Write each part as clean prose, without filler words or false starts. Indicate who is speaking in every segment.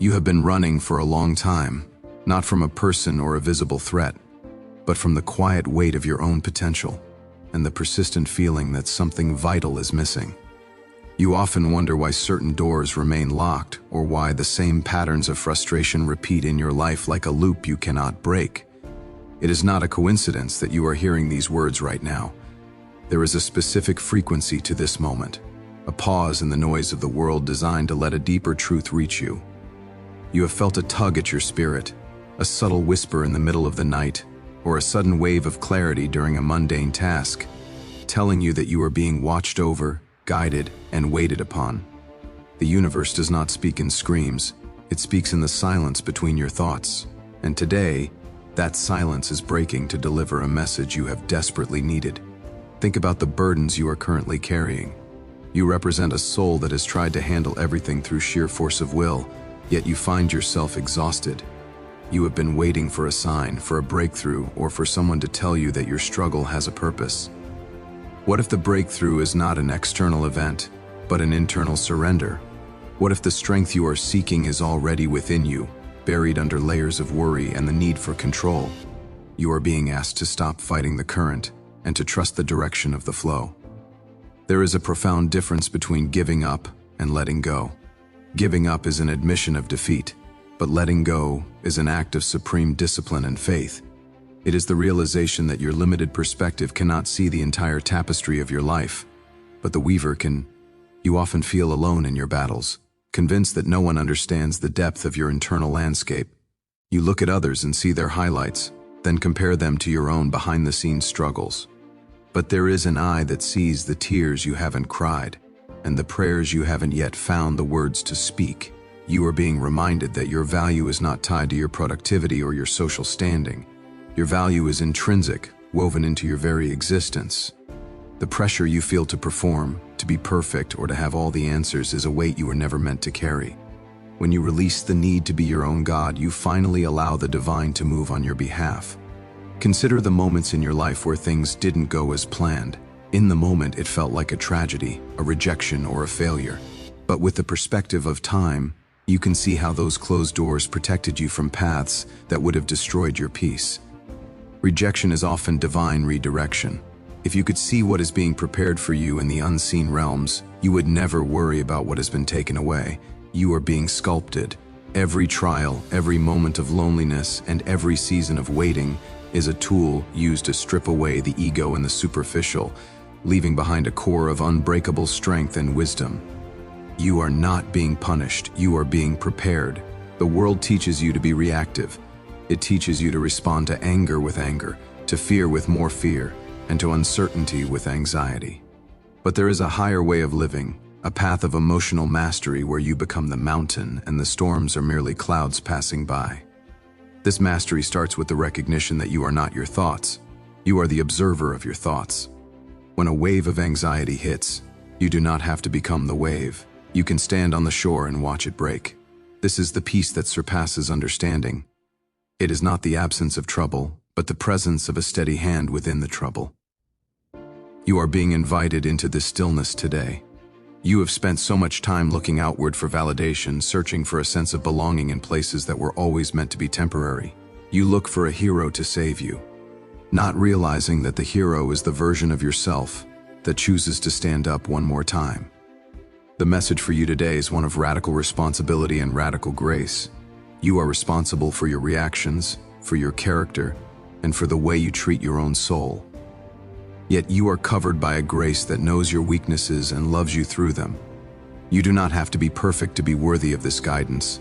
Speaker 1: You have been running for a long time, not from a person or a visible threat, but from the quiet weight of your own potential and the persistent feeling that something vital is missing. You often wonder why certain doors remain locked or why the same patterns of frustration repeat in your life like a loop you cannot break. It is not a coincidence that you are hearing these words right now. There is a specific frequency to this moment, a pause in the noise of the world designed to let a deeper truth reach you. You have felt a tug at your spirit, a subtle whisper in the middle of the night, or a sudden wave of clarity during a mundane task, telling you that you are being watched over, guided, and waited upon. The universe does not speak in screams, it speaks in the silence between your thoughts. And today, that silence is breaking to deliver a message you have desperately needed. Think about the burdens you are currently carrying. You represent a soul that has tried to handle everything through sheer force of will, yet you find yourself exhausted. You have been waiting for a sign, for a breakthrough, or for someone to tell you that your struggle has a purpose. What if the breakthrough is not an external event, but an internal surrender? What if the strength you are seeking is already within you, buried under layers of worry and the need for control? You are being asked to stop fighting the current and to trust the direction of the flow. There is a profound difference between giving up and letting go. Giving up is an admission of defeat, but letting go is an act of supreme discipline and faith. It is the realization that your limited perspective cannot see the entire tapestry of your life, but the weaver can. You often feel alone in your battles, convinced that no one understands the depth of your internal landscape. You look at others and see their highlights, then compare them to your own behind-the-scenes struggles. But there is an eye that sees the tears you haven't cried, and the prayers you haven't yet found the words to speak. You are being reminded that your value is not tied to your productivity or your social standing. Your value is intrinsic, woven into your very existence. The pressure you feel to perform, to be perfect, or to have all the answers is a weight you were never meant to carry. When you release the need to be your own God, you finally allow the divine to move on your behalf. Consider the moments in your life where things didn't go as planned. In the moment, it felt like a tragedy, a rejection, or a failure. But with the perspective of time, you can see how those closed doors protected you from paths that would have destroyed your peace. Rejection is often divine redirection. If you could see what is being prepared for you in the unseen realms, you would never worry about what has been taken away. You are being sculpted. Every trial, every moment of loneliness, and every season of waiting is a tool used to strip away the ego and the superficial, leaving behind a core of unbreakable strength and wisdom. You are not being punished, you are being prepared. The world teaches you to be reactive. It teaches you to respond to anger with anger, to fear with more fear, and to uncertainty with anxiety. But there is a higher way of living, a path of emotional mastery where you become the mountain and the storms are merely clouds passing by. This mastery starts with the recognition that you are not your thoughts. You are the observer of your thoughts. When a wave of anxiety hits, you do not have to become the wave. You can stand on the shore and watch it break. This is the peace that surpasses understanding. It is not the absence of trouble, but the presence of a steady hand within the trouble. You are being invited into this stillness today. You have spent so much time looking outward for validation, searching for a sense of belonging in places that were always meant to be temporary. You look for a hero to save you, not realizing that the hero is the version of yourself that chooses to stand up one more time. The message for you today is one of radical responsibility and radical grace. You are responsible for your reactions, for your character, and for the way you treat your own soul. Yet you are covered by a grace that knows your weaknesses and loves you through them. You do not have to be perfect to be worthy of this guidance.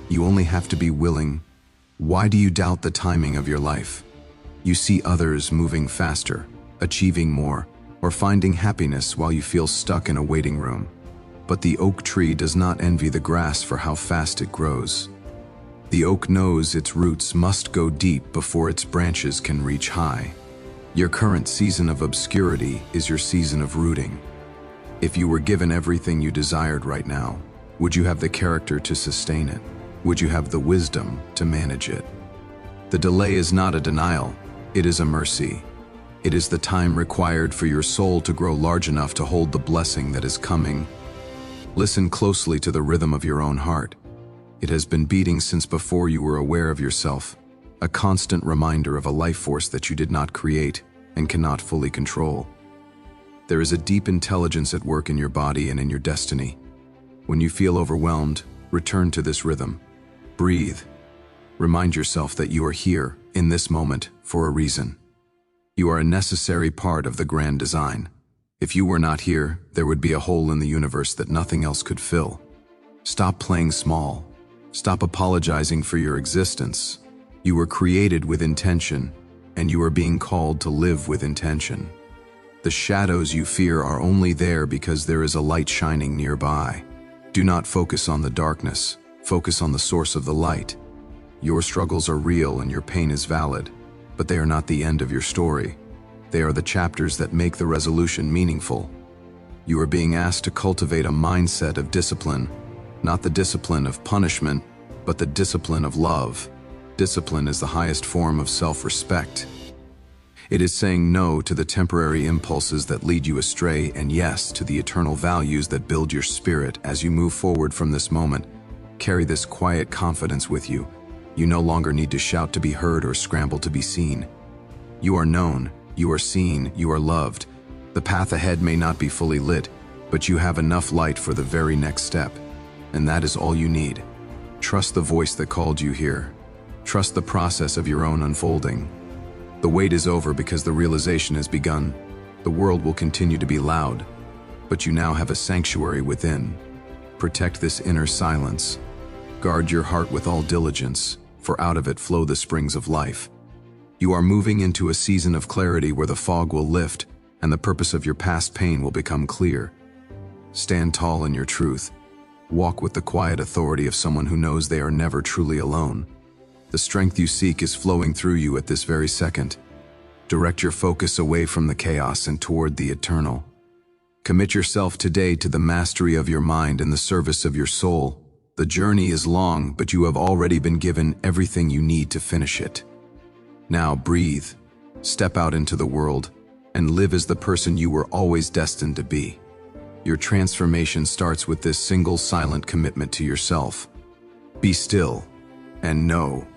Speaker 1: You only have to be willing. Why do you doubt the timing of your life? You see others moving faster, achieving more, or finding happiness while you feel stuck in a waiting room. But the oak tree does not envy the grass for how fast it grows. The oak knows its roots must go deep before its branches can reach high. Your current season of obscurity is your season of rooting. If you were given everything you desired right now, would you have the character to sustain it? Would you have the wisdom to manage it? The delay is not a denial, it is a mercy. It is the time required for your soul to grow large enough to hold the blessing that is coming. Listen closely to the rhythm of your own heart. It has been beating since before you were aware of yourself, a constant reminder of a life force that you did not create and cannot fully control. There is a deep intelligence at work in your body and in your destiny. When you feel overwhelmed, return to this rhythm. Breathe. Remind yourself that you are here, in this moment, for a reason. You are a necessary part of the grand design. If you were not here, there would be a hole in the universe that nothing else could fill. Stop playing small. Stop apologizing for your existence. You were created with intention, and you are being called to live with intention. The shadows you fear are only there because there is a light shining nearby. Do not focus on the darkness. Focus on the source of the light. Your struggles are real and your pain is valid, but they are not the end of your story. They are the chapters that make the resolution meaningful. You are being asked to cultivate a mindset of discipline, not the discipline of punishment, but the discipline of love. Discipline is the highest form of self-respect. It is saying no to the temporary impulses that lead you astray and yes to the eternal values that build your spirit. As you move forward from this moment, carry this quiet confidence with you. You no longer need to shout to be heard or scramble to be seen. You are known, you are seen, you are loved. The path ahead may not be fully lit, but you have enough light for the very next step. And that is all you need. Trust the voice that called you here. Trust the process of your own unfolding. The wait is over because the realization has begun. The world will continue to be loud, but you now have a sanctuary within. Protect this inner silence. Guard your heart with all diligence, for out of it flow the springs of life. You are moving into a season of clarity where the fog will lift and the purpose of your past pain will become clear. Stand tall in your truth. Walk with the quiet authority of someone who knows they are never truly alone. The strength you seek is flowing through you at this very second. Direct your focus away from the chaos and toward the eternal. Commit yourself today to the mastery of your mind and the service of your soul. The journey is long, but you have already been given everything you need to finish it. Now breathe, step out into the world, and live as the person you were always destined to be. Your transformation starts with this single silent commitment to yourself. Be still and know